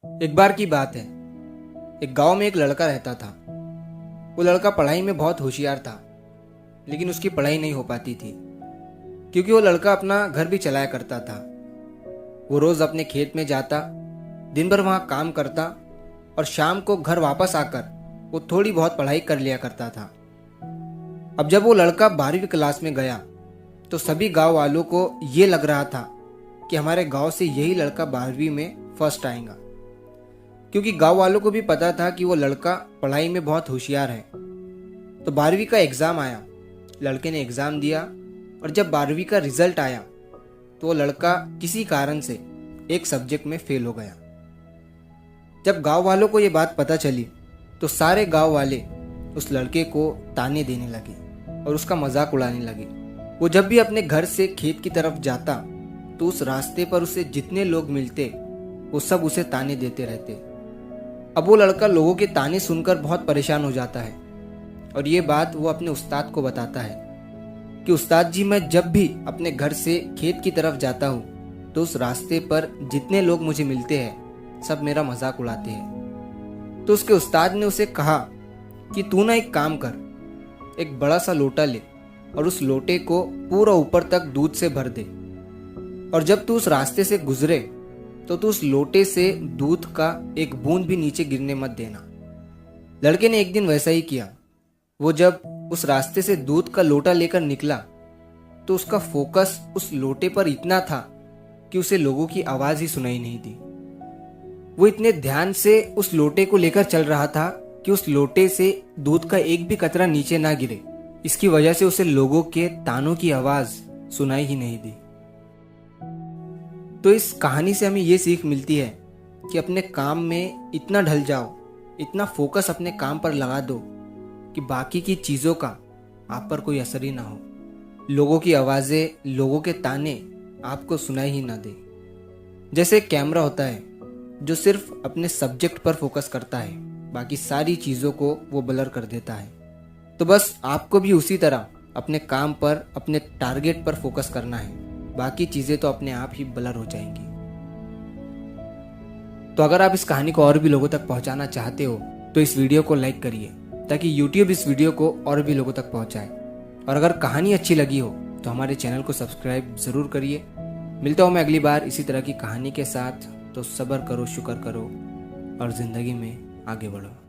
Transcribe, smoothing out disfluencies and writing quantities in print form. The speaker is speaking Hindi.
एक बार की बात है। एक गांव में एक लड़का रहता था। वो लड़का पढ़ाई में बहुत होशियार था, लेकिन उसकी पढ़ाई नहीं हो पाती थी क्योंकि वो लड़का अपना घर भी चलाया करता था। वो रोज अपने खेत में जाता, दिन भर वहां काम करता और शाम को घर वापस आकर वो थोड़ी बहुत पढ़ाई कर लिया करता था। अब जब वो लड़का 12वीं क्लास में गया तो सभी गांव वालों को ये लग रहा था कि हमारे गांव से यही लड़का 12वीं में फर्स्ट आएगा, क्योंकि गांव वालों को भी पता था कि वो लड़का पढ़ाई में बहुत होशियार है। तो 12वीं का एग्ज़ाम आया, लड़के ने एग्ज़ाम दिया और जब 12वीं का रिजल्ट आया तो वो लड़का किसी कारण से एक सब्जेक्ट में फेल हो गया। जब गांव वालों को ये बात पता चली तो सारे गांव वाले उस लड़के को ताने देने लगे और उसका मजाक उड़ाने लगे। वो जब भी अपने घर से खेत की तरफ जाता तो उस रास्ते पर उसे जितने लोग मिलते वो सब उसे ताने देते रहते। अब वो लड़का लोगों के ताने सुनकर बहुत परेशान हो जाता है और ये बात वो अपने उस्ताद को बताता है कि उस्ताद जी, मैं जब भी अपने घर से खेत की तरफ जाता हूँ तो उस रास्ते पर जितने लोग मुझे मिलते हैं सब मेरा मजाक उड़ाते हैं। तो उसके उस्ताद ने उसे कहा कि तू ना एक काम कर, एक बड़ा सा लोटा ले और उस लोटे को पूरा ऊपर तक दूध से भर दे और जब तू उस रास्ते से गुजरे तो तू उस लोटे से दूध का एक बूंद भी नीचे गिरने मत देना। लड़के ने एक दिन वैसा ही किया। वो जब उस रास्ते से दूध का लोटा लेकर निकला तो उसका फोकस उस लोटे पर इतना था कि उसे लोगों की आवाज ही सुनाई नहीं दी। वो इतने ध्यान से उस लोटे को लेकर चल रहा था कि उस लोटे से दूध का एक भी कतरा नीचे ना गिरे। इसकी वजह से उसे लोगों के तानों की आवाज सुनाई ही नहीं दी। तो इस कहानी से हमें ये सीख मिलती है कि अपने काम में इतना ढल जाओ, इतना फोकस अपने काम पर लगा दो कि बाकी की चीज़ों का आप पर कोई असर ही ना हो, लोगों की आवाज़ें, लोगों के ताने आपको सुनाई ही ना दे। जैसे एक कैमरा होता है जो सिर्फ अपने सब्जेक्ट पर फोकस करता है, बाकी सारी चीज़ों को वो ब्लर कर देता है। तो बस आपको भी उसी तरह अपने काम पर, अपने टारगेट पर फोकस करना है, बाकी चीज़ें तो अपने आप ही ब्लर हो जाएंगी। तो अगर आप इस कहानी को और भी लोगों तक पहुंचाना चाहते हो तो इस वीडियो को लाइक करिए ताकि YouTube इस वीडियो को और भी लोगों तक पहुंचाए। और अगर कहानी अच्छी लगी हो तो हमारे चैनल को सब्सक्राइब ज़रूर करिए। मिलता हूँ मैं अगली बार इसी तरह की कहानी के साथ। तो सब्र करो, शुक्र करो और ज़िंदगी में आगे बढ़ो।